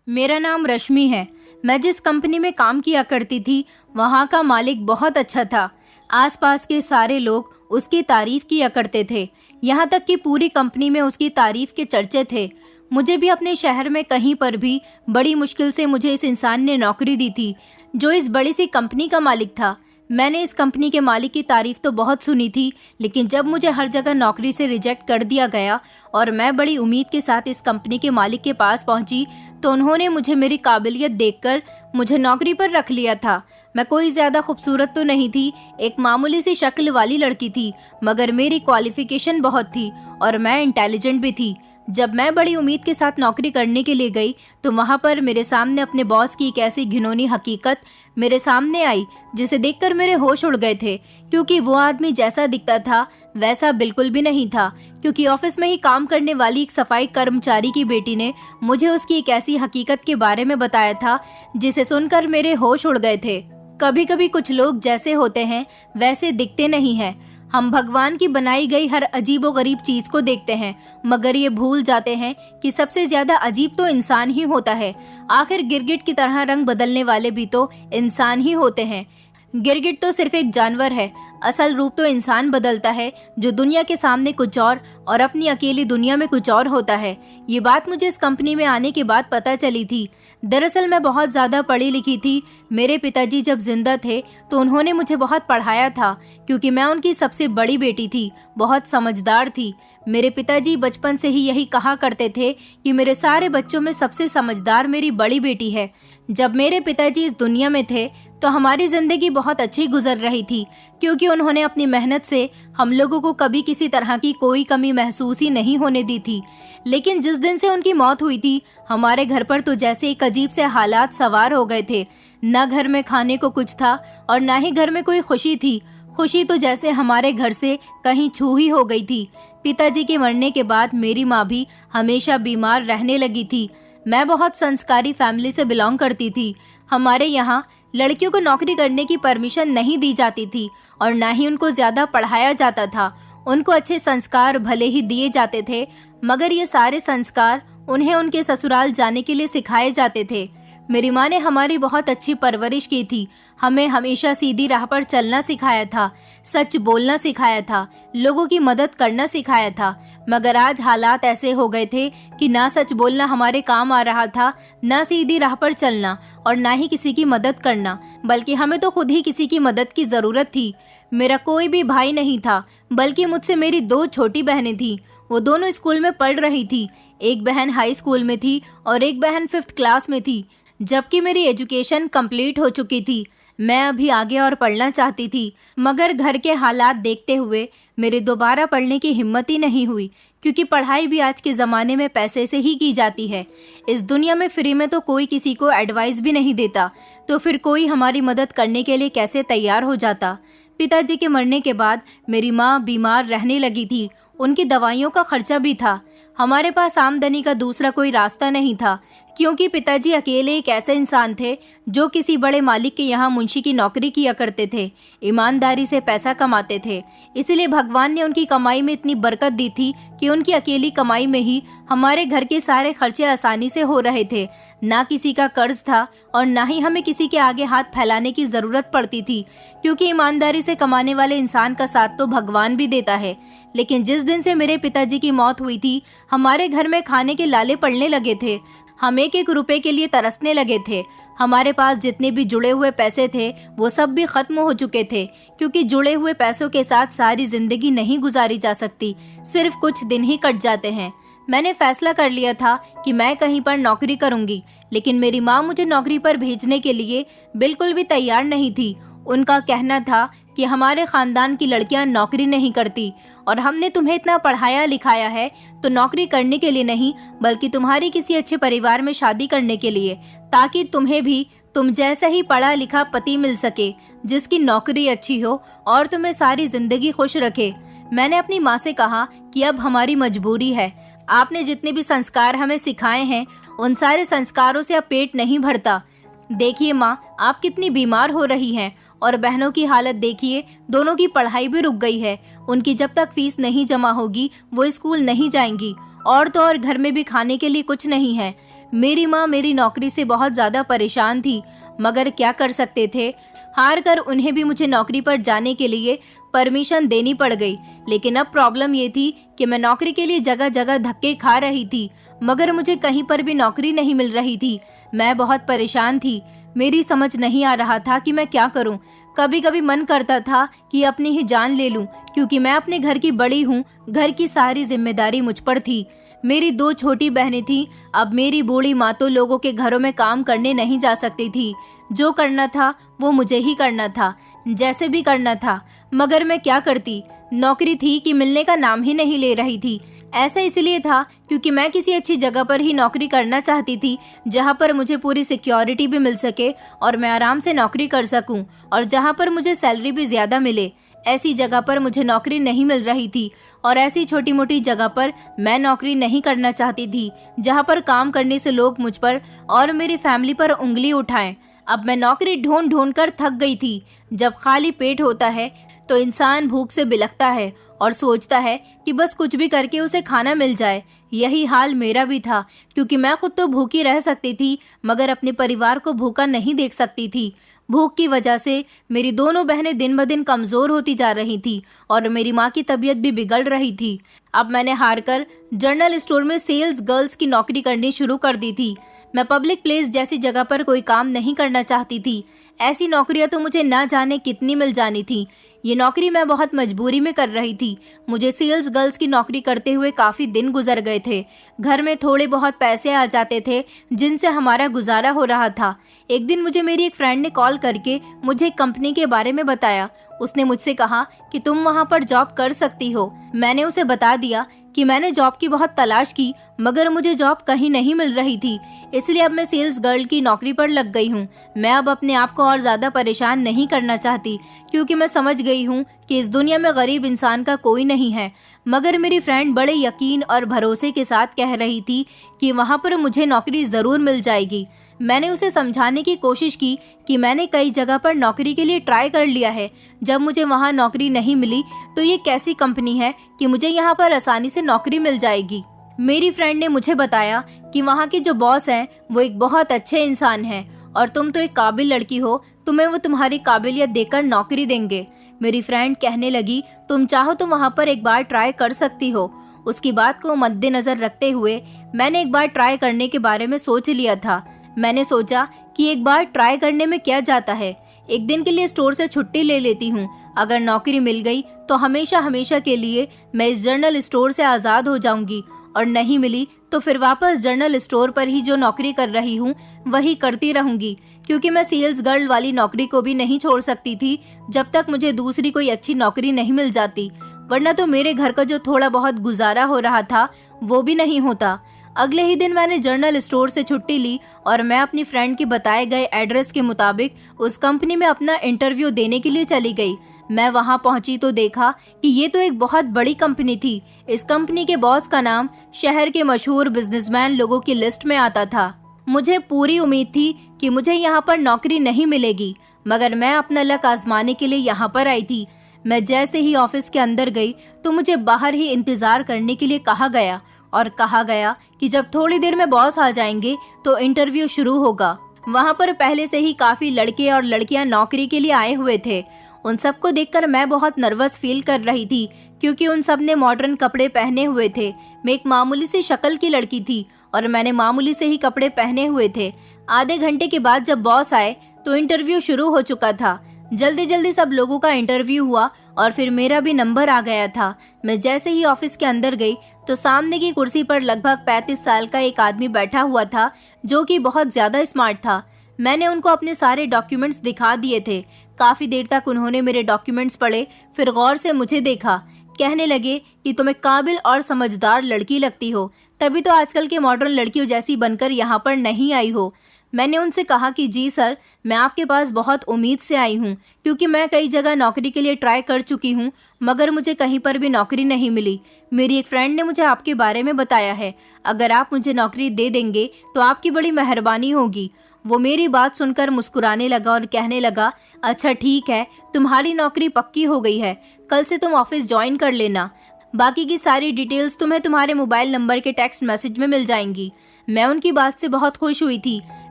मेरा नाम रश्मि है। मैं जिस कंपनी में काम किया करती थी वहाँ का मालिक बहुत अच्छा था। आसपास के सारे लोग उसकी तारीफ किया करते थे। यहाँ तक कि पूरी कंपनी में उसकी तारीफ के चर्चे थे। मुझे भी अपने शहर में कहीं पर भी बड़ी मुश्किल से मुझे इस इंसान ने नौकरी दी थी जो इस बड़ी सी कंपनी का मालिक था। मैंने इस कंपनी के मालिक की तारीफ तो बहुत सुनी थी, लेकिन जब मुझे हर जगह नौकरी से रिजेक्ट कर दिया गया और मैं बड़ी उम्मीद के साथ इस कंपनी के मालिक के पास पहुंची, तो उन्होंने मुझे मेरी काबिलियत देखकर मुझे नौकरी पर रख लिया था। मैं कोई ज्यादा खूबसूरत तो नहीं थी, एक मामूली सी शक्ल वाली लड़की थी, मगर मेरी क्वालिफिकेशन बहुत थी और मैं इंटेलिजेंट भी थी। जब मैं बड़ी उम्मीद के साथ नौकरी करने के लिए गई तो वहाँ पर मेरे सामने अपने बॉस की एक ऐसी घिनौनी हकीकत मेरे सामने आई जिसे देखकर मेरे होश उड़ गए थे, क्योंकि वो आदमी जैसा दिखता था वैसा बिल्कुल भी नहीं था। क्योंकि ऑफिस में ही काम करने वाली एक सफाई कर्मचारी की बेटी ने मुझे उसकी एक ऐसी हकीकत के बारे में बताया था जिसे सुनकर मेरे होश उड़ गए थे। कभी कभी कुछ लोग जैसे होते हैं वैसे दिखते नहीं हैं। हम भगवान की बनाई गई हर अजीबो गरीब चीज को देखते हैं, मगर ये भूल जाते हैं कि सबसे ज्यादा अजीब तो इंसान ही होता है। आखिर गिरगिट की तरह रंग बदलने वाले भी तो इंसान ही होते हैं। गिरगिट तो सिर्फ एक जानवर है, असल रूप तो इंसान बदलता है, जो दुनिया के सामने कुछ और अपनी अकेली दुनिया में कुछ और होता है। ये बात मुझे इस कंपनी में आने के बाद पता चली थी। दरअसल मैं बहुत ज्यादा पढ़ी लिखी थी। मेरे पिताजी जब जिंदा थे तो उन्होंने मुझे बहुत पढ़ाया था, क्योंकि मैं उनकी सबसे बड़ी बेटी थी, बहुत समझदार थी। मेरे पिताजी बचपन से ही यही कहा करते थे कि मेरे सारे बच्चों में सबसे समझदार मेरी बड़ी बेटी है। जब मेरे पिताजी इस दुनिया में थे तो हमारी जिंदगी बहुत अच्छी गुजर रही थी, क्योंकि उन्होंने अपनी मेहनत से हम लोगों को कभी किसी तरह की कोई कमी महसूस ही नहीं होने दी थी। लेकिन जिस दिन से उनकी मौत हुई थी, हमारे घर पर तो जैसे एक अजीब से हालात सवार हो गए थे। न घर में खाने को कुछ था और न ही घर में कोई खुशी थी। खुशी तो जैसे हमारे घर से कहीं छू ही हो गई थी। पिताजी के मरने के बाद मेरी माँ भी हमेशा बीमार रहने लगी थी। मैं बहुत संस्कारी फैमिली से बिलोंग करती थी। हमारे यहाँ लड़कियों को नौकरी करने की परमिशन नहीं दी जाती थी और ना ही उनको ज्यादा पढ़ाया जाता था। उनको अच्छे संस्कार भले ही दिए जाते थे, मगर ये सारे संस्कार उन्हें उनके ससुराल जाने के लिए सिखाए जाते थे। मेरी माँ ने हमारी बहुत अच्छी परवरिश की थी। हमें हमेशा सीधी राह पर चलना सिखाया था, सच बोलना सिखाया था, लोगों की मदद करना सिखाया था। मगर आज हालात ऐसे हो गए थे कि ना सच बोलना हमारे काम आ रहा था, ना सीधी राह पर चलना और ना ही किसी की मदद करना, बल्कि हमें तो खुद ही किसी की मदद की जरूरत थी। मेरा कोई भी भाई नहीं था, बल्कि मुझसे मेरी 2 छोटी बहनें थी। वो दोनों स्कूल में पढ़ रही थी। एक बहन हाई स्कूल में थी और एक बहन 5th क्लास में थी, जबकि मेरी एजुकेशन कंप्लीट हो चुकी थी। मैं अभी आगे और पढ़ना चाहती थी, मगर घर के हालात देखते हुए मेरे दोबारा पढ़ने की हिम्मत ही नहीं हुई, क्योंकि पढ़ाई भी आज के ज़माने में पैसे से ही की जाती है। इस दुनिया में फ्री में तो कोई किसी को एडवाइस भी नहीं देता, तो फिर कोई हमारी मदद करने के लिए कैसे तैयार हो जाता। पिताजी के मरने के बाद मेरी माँ बीमार रहने लगी थी, उनकी दवाइयों का खर्चा भी था। हमारे पास आमदनी का दूसरा कोई रास्ता नहीं था, क्योंकि पिताजी अकेले एक ऐसे इंसान थे जो किसी बड़े मालिक के यहाँ मुंशी की नौकरी किया करते थे, ईमानदारी से पैसा कमाते थे। इसलिए भगवान ने उनकी कमाई में इतनी बरकत दी थी कि उनकी अकेली कमाई में ही हमारे घर के सारे खर्चे आसानी से हो रहे थे। ना किसी का कर्ज था और ना ही हमें किसी के आगे हाथ फैलाने की जरूरत पड़ती थी, क्योंकि ईमानदारी से कमाने वाले इंसान का साथ तो भगवान भी देता है। लेकिन जिस दिन से मेरे पिताजी की मौत हुई थी, हमारे घर में खाने के लाले पड़ने लगे थे। हम एक एक रुपए के लिए तरसने लगे थे। हमारे पास जितने भी जुड़े हुए पैसे थे वो सब भी खत्म हो चुके थे, क्योंकि जुड़े हुए पैसों के साथ सारी जिंदगी नहीं गुजारी जा सकती, सिर्फ कुछ दिन ही कट जाते हैं। मैंने फैसला कर लिया था कि मैं कहीं पर नौकरी करूंगी, लेकिन मेरी माँ मुझे नौकरी पर भेजने के लिए बिल्कुल भी तैयार नहीं थी। उनका कहना था कि हमारे खानदान की लड़कियां नौकरी नहीं करती और हमने तुम्हें इतना पढ़ाया लिखाया है तो नौकरी करने के लिए नहीं, बल्कि तुम्हारी किसी अच्छे परिवार में शादी करने के लिए, ताकि तुम्हें भी तुम जैसा ही पढ़ा लिखा पति मिल सके, जिसकी नौकरी अच्छी हो और तुम्हें सारी जिंदगी खुश रखे। मैंने अपनी माँ से कहा कि अब हमारी मजबूरी है। आपने जितने भी संस्कार हमें सिखाए हैं उन सारे संस्कारों से अब पेट नहीं भरता। देखिए माँ, आप कितनी बीमार हो रही हैं और बहनों की हालत देखिए, दोनों की पढ़ाई भी रुक गई है। उनकी जब तक फीस नहीं जमा होगी वो स्कूल नहीं जाएंगी, और तो और घर में भी खाने के लिए कुछ नहीं है। मेरी माँ मेरी नौकरी से बहुत ज़्यादा परेशान थी, मगर क्या कर सकते थे, हार कर उन्हें भी मुझे नौकरी पर जाने के लिए परमिशन देनी पड़ गई। लेकिन अब प्रॉब्लम ये थी कि मैं नौकरी के लिए जगह जगह धक्के खा रही थी, मगर मुझे कहीं पर भी नौकरी नहीं मिल रही थी। मैं बहुत परेशान थी, मेरी समझ नहीं आ रहा था कि मैं क्या करूं। कभी कभी मन करता था कि अपनी ही जान ले लूं, क्योंकि मैं अपने घर की बड़ी हूं, घर की सारी जिम्मेदारी मुझ पर थी। मेरी 2 छोटी बहनें थीं। अब मेरी बूढ़ी माँ तो लोगों के घरों में काम करने नहीं जा सकती थी। जो करना था वो मुझे ही करना था, जैसे भी करना था। मगर मैं क्या करती, नौकरी थी कि मिलने का नाम ही नहीं ले रही थी। ऐसा इसलिए था क्योंकि मैं किसी अच्छी जगह पर ही नौकरी करना चाहती थी, जहां पर मुझे पूरी सिक्योरिटी भी मिल सके और मैं आराम से नौकरी कर सकूं, और जहां पर मुझे सैलरी भी ज्यादा मिले। ऐसी जगह पर मुझे नौकरी नहीं मिल रही थी, और ऐसी छोटी मोटी जगह पर मैं नौकरी नहीं करना चाहती थी, जहां पर काम करने से लोग मुझ पर और मेरी फैमिली पर उंगली उठाएं। अब मैं नौकरी ढूंढ ढूंढ कर थक गई थी। जब खाली पेट होता है तो इंसान भूख से बिलखता है और सोचता है कि बस कुछ भी करके उसे खाना मिल जाए। यही हाल मेरा भी था, क्योंकि मैं खुद तो भूखी रह सकती थी, मगर अपने परिवार को भूखा नहीं देख सकती थी। भूख की वजह से मेरी दोनों बहनें दिन ब दिन कमजोर होती जा रही थी और मेरी माँ की तबीयत भी बिगड़ रही थी। अब मैंने हार कर जनरल स्टोर में सेल्स गर्ल्स की नौकरी करनी शुरू कर दी थी। मैं पब्लिक प्लेस जैसी जगह पर कोई काम नहीं करना चाहती थी। ऐसी नौकरियां तो मुझे ना जाने कितनी मिल जानी थी। ये नौकरी मैं बहुत मजबूरी में कर रही थी। मुझे सेल्स गर्ल्स की नौकरी करते हुए काफी दिन गुजर गए थे। घर में थोड़े बहुत पैसे आ जाते थे, जिनसे हमारा गुजारा हो रहा था। एक दिन मुझे मेरी एक फ्रेंड ने कॉल करके मुझे कंपनी के बारे में बताया। उसने मुझसे कहा कि तुम वहाँ पर जॉब कर सकती हो। मैंने उसे बता दिया कि मैंने जॉब की बहुत तलाश की, मगर मुझे जॉब कहीं नहीं मिल रही थी, इसलिए अब मैं सेल्स गर्ल की नौकरी पर लग गई हूँ। मैं अब अपने आप को और ज्यादा परेशान नहीं करना चाहती, क्योंकि मैं समझ गई हूँ कि इस दुनिया में गरीब इंसान का कोई नहीं है। मगर मेरी फ्रेंड बड़े यकीन और भरोसे के साथ कह रही थी कि वहाँ पर मुझे नौकरी जरूर मिल जाएगी। मैंने उसे समझाने की कोशिश की कि मैंने कई जगह पर नौकरी के लिए ट्राई कर लिया है। जब मुझे वहाँ नौकरी नहीं मिली तो ये कैसी कंपनी है कि मुझे यहाँ पर आसानी से नौकरी मिल जाएगी। मेरी फ्रेंड ने मुझे बताया कि वहाँ के जो बॉस हैं वो एक बहुत अच्छे इंसान हैं, और तुम तो एक काबिल लड़की हो, तुम्हें वो तुम्हारी काबिलियत देखकर नौकरी देंगे। मेरी फ्रेंड कहने लगी, तुम चाहो तो वहाँ पर एक बार ट्राई कर सकती हो। उसकी बात को मद्देनजर रखते हुए मैंने एक बार ट्राई करने के बारे में सोच लिया था। मैंने सोचा कि एक बार ट्राई करने में क्या जाता है, एक दिन के लिए स्टोर से छुट्टी ले लेती हूँ। अगर नौकरी मिल गई तो हमेशा हमेशा के लिए मैं इस जनरल स्टोर से आज़ाद हो जाऊंगी, और नहीं मिली तो फिर वापस जनरल स्टोर पर ही जो नौकरी कर रही हूँ वही करती रहूंगी, क्योंकि मैं सेल्स गर्ल वाली नौकरी को भी नहीं छोड़ सकती थी जब तक मुझे दूसरी कोई अच्छी नौकरी नहीं मिल जाती, वरना तो मेरे घर का जो थोड़ा बहुत गुजारा हो रहा था वो भी नहीं होता। अगले ही दिन मैंने जनरल स्टोर से छुट्टी ली और मैं अपनी फ्रेंड के बताए गए एड्रेस के मुताबिक उस कंपनी में अपना इंटरव्यू देने के लिए चली गई। मैं वहां पहुंची तो देखा कि ये तो एक बहुत बड़ी कंपनी थी। इस कंपनी के बॉस का नाम शहर के मशहूर बिजनेसमैन लोगों की लिस्ट में आता था। मुझे पूरी उम्मीद थी कि मुझे यहाँ पर नौकरी नहीं मिलेगी, मगर मैं अपना लक आजमाने के लिए यहाँ पर आई थी। मैं जैसे ही ऑफिस के अंदर गई तो मुझे बाहर ही इंतजार करने के लिए कहा गया, और कहा गया कि जब थोड़ी देर में बॉस आ जाएंगे तो इंटरव्यू शुरू होगा। वहाँ पर पहले से ही काफी लड़के और लड़कियां नौकरी के लिए आए हुए थे। उन सबको देखकर मैं बहुत नर्वस फील कर रही थी, क्योंकि उन सब ने मॉडर्न कपड़े पहने हुए थे। मैं एक मामूली सी शक्ल की लड़की थी और मैंने मामूली से ही कपड़े पहने हुए थे। आधे घंटे के बाद जब बॉस आए तो इंटरव्यू शुरू हो चुका था। जल्दी जल्दी सब लोगों का इंटरव्यू हुआ और फिर मेरा भी नंबर आ गया था। मैं जैसे ही ऑफिस के अंदर गई तो सामने की कुर्सी पर लगभग 35 साल का एक आदमी बैठा हुआ था, जो कि बहुत ज्यादा स्मार्ट था। मैंने उनको अपने सारे डॉक्यूमेंट्स दिखा दिए थे। काफी देर तक उन्होंने मेरे डॉक्यूमेंट्स पढ़े, फिर गौर से मुझे देखा। कहने लगे कि तुम एक काबिल और समझदार लड़की लगती हो, तभी तो आजकल के मॉडर्न लड़कियों जैसी बनकर यहाँ पर नहीं आई हो। मैंने उनसे कहा कि जी सर, मैं आपके पास बहुत उम्मीद से आई हूँ, क्योंकि मैं कई जगह नौकरी के लिए ट्राई कर चुकी हूँ, मगर मुझे कहीं पर भी नौकरी नहीं मिली। मेरी एक फ्रेंड ने मुझे आपके बारे में बताया है। अगर आप मुझे नौकरी दे देंगे तो आपकी बड़ी मेहरबानी होगी। वो मेरी बात सुनकर मुस्कुराने लगा और कहने लगा, अच्छा ठीक है, तुम्हारी नौकरी पक्की हो गई है, कल से तुम ऑफिस ज्वाइन कर लेना। बाकी की सारी डिटेल्स तुम्हें तुम्हारे मोबाइल नंबर के टेक्स्ट मैसेज में मिल जाएंगी। मैं उनकी बात से बहुत खुश हुई थी।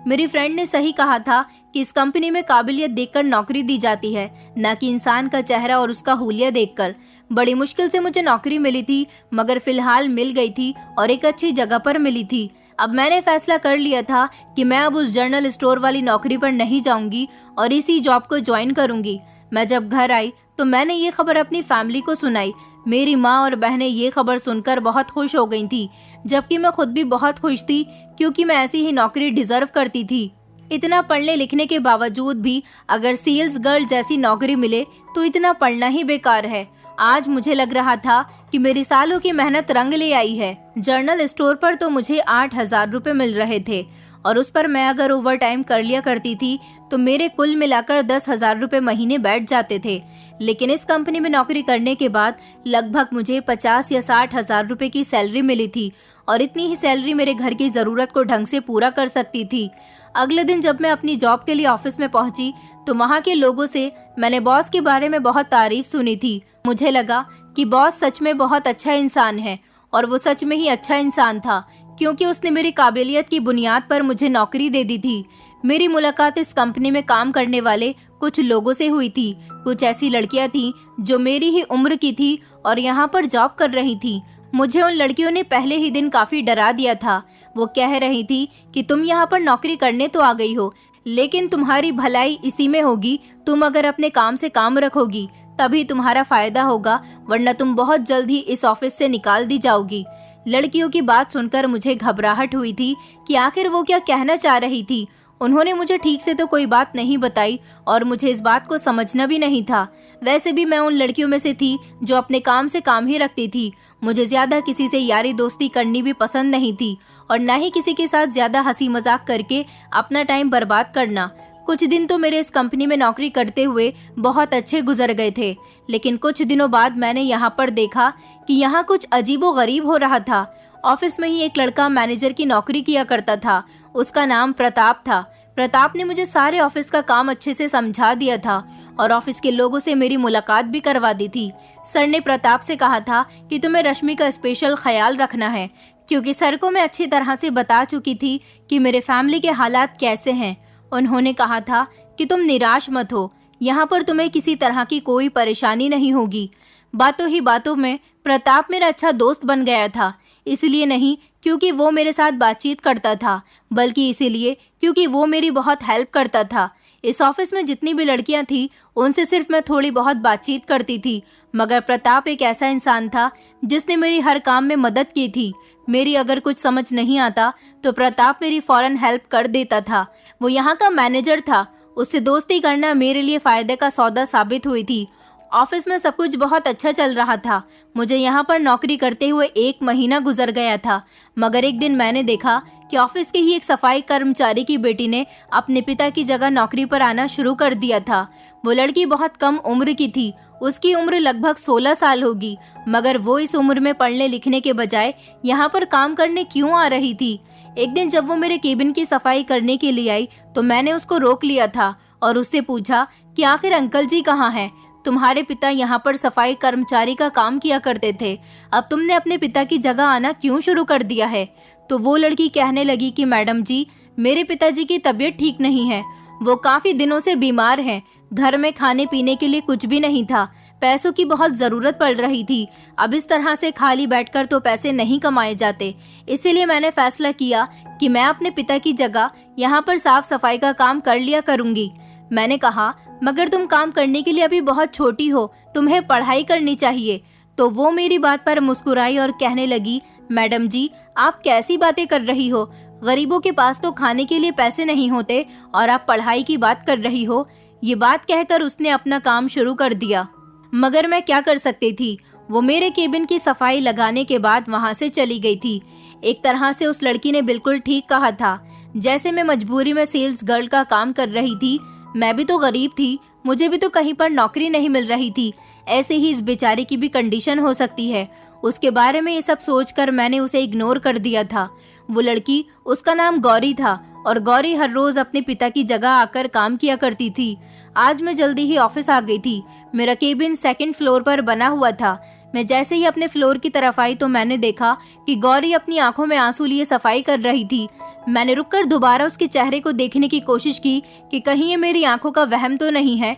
मेरी फ्रेंड ने सही कहा था कि इस कंपनी में काबिलियत देखकर नौकरी दी जाती है, न कि इंसान का चेहरा और उसका हुलिया देखकर। बड़ी मुश्किल से मुझे नौकरी मिली थी, मगर फिलहाल मिल गई थी और एक अच्छी जगह पर मिली थी। अब मैंने फैसला कर लिया था कि मैं अब उस जनरल स्टोर वाली नौकरी पर नहीं जाऊंगी और इसी जॉब को ज्वाइन करूंगी। मैं जब घर आई तो मैंने ये खबर अपनी फैमिली को सुनाई। मेरी माँ और बहनें ये खबर सुनकर बहुत खुश हो गई थी, जबकि मैं खुद भी बहुत खुश थी, क्योंकि मैं ऐसी ही नौकरी डिजर्व करती थी। इतना पढ़ने लिखने के बावजूद भी अगर सेल्स गर्ल जैसी नौकरी मिले तो इतना पढ़ना ही बेकार है। आज मुझे लग रहा था कि मेरी सालों की मेहनत रंग ले आई है। जनरल स्टोर पर तो मुझे 8,000 रुपए मिल रहे थे और उस पर मैं अगर ओवर टाइम कर लिया करती थी तो मेरे कुल मिलाकर 10,000 रुपए महीने बैठ जाते थे। लेकिन इस कंपनी में नौकरी करने के बाद लगभग मुझे 50 या 60,000 रुपए की सैलरी मिली थी और इतनी ही सैलरी मेरे घर की जरूरत को ढंग से पूरा कर सकती थी। अगले दिन जब मैं अपनी जॉब के लिए ऑफिस में पहुंची तो वहां के लोगों से मैंने बॉस के बारे में बहुत तारीफ सुनी थी। मुझे लगा कि बॉस सच में बहुत अच्छा इंसान है, और वो सच में ही अच्छा इंसान था, क्योंकि उसने मेरी काबिलियत की बुनियाद पर मुझे नौकरी दे दी थी। मेरी मुलाकात इस कंपनी में काम करने वाले कुछ लोगों से हुई थी। कुछ ऐसी लड़कियां थीं जो मेरी ही उम्र की थी और यहाँ पर जॉब कर रही थी। मुझे उन लड़कियों ने पहले ही दिन काफी डरा दिया था। वो कह रही थी कि तुम यहाँ पर नौकरी करने तो आ गई हो, लेकिन तुम्हारी भलाई इसी में होगी, तुम अगर अपने काम से काम रखोगी तभी तुम्हारा फायदा होगा, वरना तुम बहुत जल्द ही इस ऑफिस से निकाल दी जाओगी। लड़कियों की बात सुनकर मुझे घबराहट हुई थी कि आखिर वो क्या कहना चाह रही थी। उन्होंने मुझे ठीक से तो कोई बात नहीं बताई और मुझे इस बात को समझना भी नहीं था। वैसे भी मैं उन लड़कियों में से थी जो अपने काम से काम ही रखती थी। मुझे ज्यादा किसी से यारी दोस्ती करनी भी पसंद नहीं थी और न ही किसी के साथ ज्यादा हंसी मजाक करके अपना टाइम बर्बाद करना। कुछ दिन तो मेरे इस कंपनी में नौकरी करते हुए बहुत अच्छे गुजर गए थे, लेकिन कुछ दिनों बाद मैंने यहाँ पर देखा कि यहाँ कुछ अजीबोगरीब हो रहा था। ऑफिस में ही एक लड़का मैनेजर की नौकरी किया करता था। उसका नाम प्रताप था। प्रताप ने मुझे सारे ऑफिस का काम अच्छे से समझा दिया था और ऑफिस के लोगों से मेरी मुलाकात भी करवा दी थी। सर ने प्रताप से कहा था कि तुम्हें रश्मि का स्पेशल ख्याल रखना है, क्योंकि सर को मैं अच्छी तरह से बता चुकी थी कि मेरे फैमिली के हालात कैसे हैं। उन्होंने कहा था कि तुम निराश मत हो, यहाँ पर तुम्हें किसी तरह की कोई परेशानी नहीं होगी। बातों ही बातों में प्रताप मेरा अच्छा दोस्त बन गया था। इसलिए नहीं क्योंकि वो मेरे साथ बातचीत करता था, बल्कि इसीलिए क्योंकि वो मेरी बहुत हेल्प करता था। इस ऑफिस में जितनी भी लड़कियां थी उनसे सिर्फ मैं थोड़ी बहुत बातचीत करती थी, मगर प्रताप एक ऐसा इंसान था जिसने मेरी हर काम में मदद की थी। मेरी अगर कुछ समझ नहीं आता तो प्रताप मेरी फौरन हेल्प कर देता था। वो यहाँ का मैनेजर था। उससे दोस्ती करना मेरे लिए फायदे का सौदा साबित हुई थी। ऑफिस में सब कुछ बहुत अच्छा चल रहा था। मुझे यहाँ पर नौकरी करते हुए 1 महीना गुजर गया था, मगर एक दिन मैंने देखा कि ऑफिस के ही एक सफाई कर्मचारी की बेटी ने अपने पिता की जगह नौकरी पर आना शुरू कर दिया था। वो लड़की बहुत कम उम्र की थी। उसकी उम्र लगभग 16 साल होगी, मगर वो इस उम्र में पढ़ने लिखने के बजाय यहाँ पर काम करने क्यों आ रही थी। एक दिन जब वो मेरे केबिन की सफाई करने के लिए आई तो मैंने उसको रोक लिया था और उससे पूछा कि आखिर अंकल जी कहाँ हैं? तुम्हारे पिता यहाँ पर सफाई कर्मचारी का काम किया करते थे, अब तुमने अपने पिता की जगह आना क्यों शुरू कर दिया है? तो वो लड़की कहने लगी कि मैडम जी, मेरे पिताजी की तबीयत ठीक नहीं है, वो काफी दिनों से बीमार हैं, घर में खाने पीने के लिए कुछ भी नहीं था, पैसों की बहुत जरूरत पड़ रही थी। अब इस तरह से खाली बैठकर तो पैसे नहीं कमाए जाते, इसीलिए मैंने फैसला किया कि मैं अपने पिता की जगह यहाँ पर साफ सफाई का काम कर लिया करूंगी। मैंने कहा, मगर तुम काम करने के लिए अभी बहुत छोटी हो, तुम्हें पढ़ाई करनी चाहिए। तो वो मेरी बात पर मुस्कुराई और कहने लगी, मैडम जी, आप कैसी बातें कर रही हो? गरीबों के पास तो खाने के लिए पैसे नहीं होते और आप पढ़ाई की बात कर रही हो। ये बात कहकर उसने अपना काम शुरू कर दिया, मगर मैं क्या कर सकती थी? वो मेरे केबिन की सफाई लगाने के बाद वहां से चली गई थी। एक तरह से उस लड़की ने बिल्कुल ठीक कहा था। जैसे मैं मजबूरी में सेल्स गर्ल का काम कर रही थी, मैं भी तो गरीब थी, मुझे भी तो कहीं पर नौकरी नहीं मिल रही थी। ऐसे ही इस बेचारे की भी कंडीशन हो सकती है। उसके बारे में ये सब सोचकर मैंने उसे इग्नोर कर दिया था। वो लड़की, उसका नाम गौरी था और गौरी हर रोज अपने पिता की जगह आकर काम किया करती थी। आज मैं जल्दी ही ऑफिस आ गई थी। मेरा केबिन 2nd फ्लोर पर बना हुआ था। मैं जैसे ही अपने फ्लोर की तरफ आई तो मैंने देखा कि गौरी अपनी आंखों में आंसू लिए सफाई कर रही थी। मैंने रुककर दोबारा उसके चेहरे को देखने की कोशिश की कि कहीं ये मेरी आंखों का वहम तो नहीं है,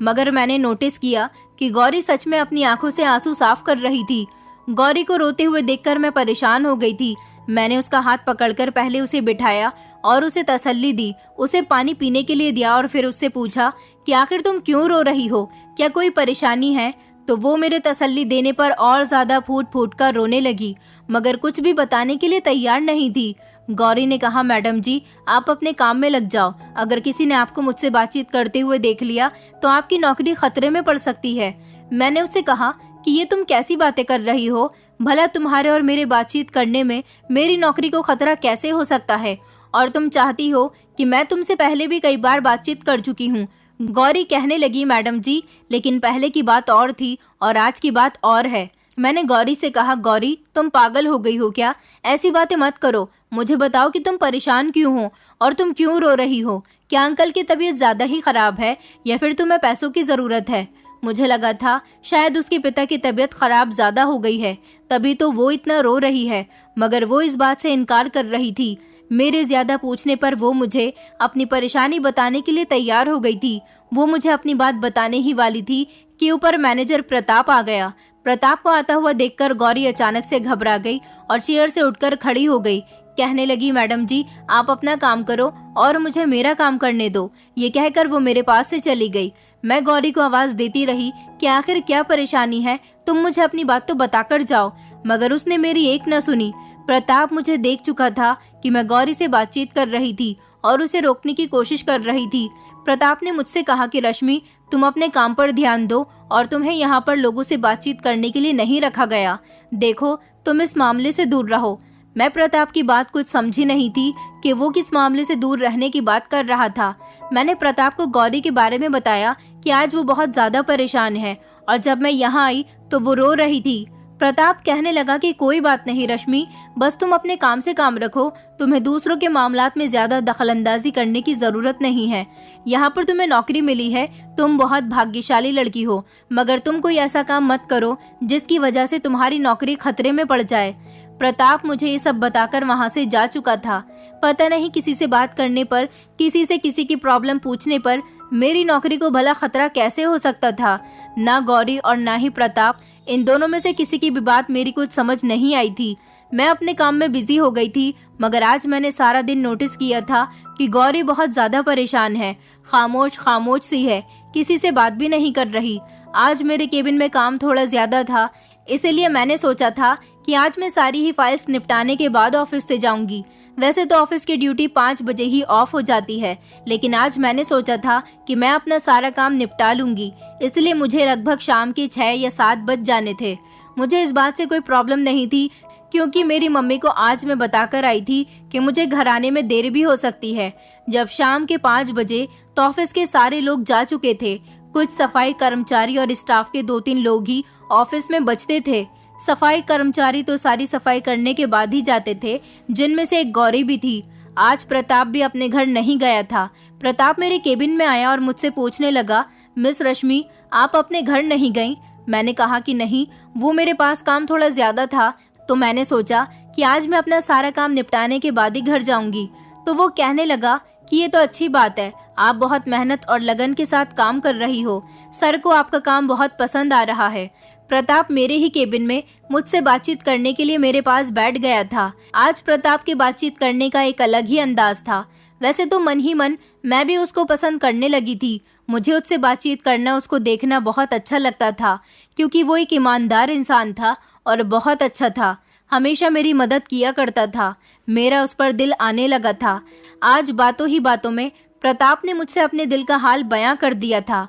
मगर मैंने नोटिस किया कि गौरी सच में अपनी आंखों से आंसू साफ कर रही थी। गौरी को रोते हुए देखकर मैं परेशान हो गई थी। मैंने उसका हाथ पकड़कर पहले उसे बिठाया और उसे तसल्ली दी, उसे पानी पीने के लिए दिया और फिर उससे पूछा कि आखिर तुम क्यों रो रही हो, क्या कोई परेशानी है? तो वो मेरे तसल्ली देने पर और ज्यादा फूट फूट कर रोने लगी, मगर कुछ भी बताने के लिए तैयार नहीं थी। गौरी ने कहा, मैडम जी आप अपने काम में लग जाओ, अगर किसी ने आपको मुझसे बातचीत करते हुए देख लिया तो आपकी नौकरी खतरे में पड़ सकती है। मैंने उससे कहा कि ये तुम कैसी बातें कर रही हो, भला तुम्हारे और मेरे बातचीत करने में मेरी नौकरी को खतरा कैसे हो सकता है, और तुम चाहती हो कि मैं तुमसे पहले भी कई बार बातचीत कर चुकी हूँ। गौरी कहने लगी, मैडम जी लेकिन पहले की बात और थी और आज की बात और है। मैंने गौरी से कहा, गौरी तुम पागल हो गई हो क्या? ऐसी बातें मत करो, मुझे बताओ कि तुम परेशान क्यों हो और तुम क्यों रो रही हो? क्या अंकल की तबीयत ज्यादा ही खराब है या फिर तुम्हें पैसों की जरूरत है? मुझे लगा था शायद उसके पिता की तबीयत खराब ज्यादा हो गई है, तभी तो वो इतना रो रही है, मगर वो इस बात से इनकार कर रही थी। मेरे ज्यादा पूछने पर वो मुझे अपनी परेशानी बताने के लिए तैयार हो गई थी। वो मुझे अपनी बात बताने ही वाली थी कि ऊपर मैनेजर प्रताप आ गया। प्रताप को आता हुआ देखकर गौरी अचानक से घबरा गई और चेयर से उठकर खड़ी हो गई। कहने लगी, मैडम जी आप अपना काम करो और मुझे मेरा काम करने दो। ये कहकर वो मेरे पास से चली गई। मैं गौरी को आवाज देती रही कि आखिर क्या परेशानी है, तुम मुझे अपनी बात तो बताकर जाओ, मगर उसने मेरी एक न सुनी। प्रताप मुझे देख चुका था कि मैं गौरी से बातचीत कर रही थी और उसे रोकने की कोशिश कर रही थी। प्रताप ने मुझसे कहा कि रश्मि तुम अपने काम पर ध्यान दो और तुम्हें यहाँ पर लोगों से बातचीत करने के लिए नहीं रखा गया। देखो तुम इस मामले से दूर रहो। मैं प्रताप की बात कुछ समझी नहीं थी कि वो किस मामले से दूर रहने की बात कर रहा था। मैंने प्रताप को गौरी के बारे में बताया कि आज वो बहुत ज्यादा परेशान है और जब मैं यहाँ आई तो वो रो रही थी। प्रताप कहने लगा कि कोई बात नहीं रश्मि, बस तुम अपने काम से काम रखो, तुम्हें दूसरों के मामलात में ज्यादा दखलंदाजी करने की जरूरत नहीं है। यहाँ पर तुम्हें नौकरी मिली है, तुम बहुत भाग्यशाली लड़की हो, मगर तुम कोई ऐसा काम मत करो जिसकी वजह से तुम्हारी नौकरी खतरे में पड़ जाए। प्रताप मुझे ये सब बताकर वहाँ से जा चुका था। पता नहीं किसी से बात करने पर, किसी से किसी की प्रॉब्लम पूछने पर मेरी नौकरी को भला खतरा कैसे हो सकता था। ना गौरी और ना ही प्रताप, इन दोनों में से किसी की भी बात मेरी कुछ समझ नहीं आई थी। मैं अपने काम में बिजी हो गई थी, मगर आज मैंने सारा दिन नोटिस किया था कि गौरी बहुत ज्यादा परेशान है, खामोश खामोश सी है, किसी से बात भी नहीं कर रही। आज मेरे केबिन में काम थोड़ा ज्यादा था, इसीलिए मैंने सोचा था कि आज मैं सारी ही फाइल्स निपटाने के बाद ऑफिस से जाऊंगी। वैसे तो ऑफिस की ड्यूटी 5 बजे ही ऑफ हो जाती है, लेकिन आज मैंने सोचा था कि मैं अपना सारा काम निपटा लूंगी, इसलिए मुझे लगभग शाम के 6 या 7 बज जाने थे। मुझे इस बात से कोई प्रॉब्लम नहीं थी, क्योंकि मेरी मम्मी को आज मैं बताकर आई थी कि मुझे घर आने में देर भी हो सकती है। जब शाम के 5 बजे तो ऑफिस के सारे लोग जा चुके थे। कुछ सफाई कर्मचारी और स्टाफ के 2-3 लोग ही ऑफिस में बचते थे। सफाई कर्मचारी तो सारी सफाई करने के बाद ही जाते थे, जिनमें से एक गौरी भी थी। आज प्रताप भी अपने घर नहीं गया था। प्रताप मेरे केबिन में आया और मुझसे पूछने लगा, मिस रश्मि आप अपने घर नहीं गईं? मैंने कहा कि नहीं, वो मेरे पास काम थोड़ा ज्यादा था, तो मैंने सोचा कि आज मैं अपना सारा काम निपटाने के बाद ही घर जाऊंगी। तो वो कहने लगा कि ये तो अच्छी बात है, आप बहुत मेहनत और लगन के साथ काम कर रही हो, सर को आपका काम बहुत पसंद आ रहा है। प्रताप मेरे ही केबिन में मुझसे बातचीत करने के लिए मेरे पास बैठ गया था। आज प्रताप के बातचीत करने का एक अलग ही अंदाज था। वैसे तो मन ही मन मैं भी उसको पसंद करने लगी थी। मुझे उससे बातचीत करना, उसको देखना बहुत अच्छा लगता था, क्योंकि वो एक ईमानदार इंसान था और बहुत अच्छा था। हमेशा मेरी मदद किया करता था। मेरा उस पर दिल आने लगा था। आज बातों ही बातों में प्रताप ने मुझसे अपने दिल का हाल बयां कर दिया था।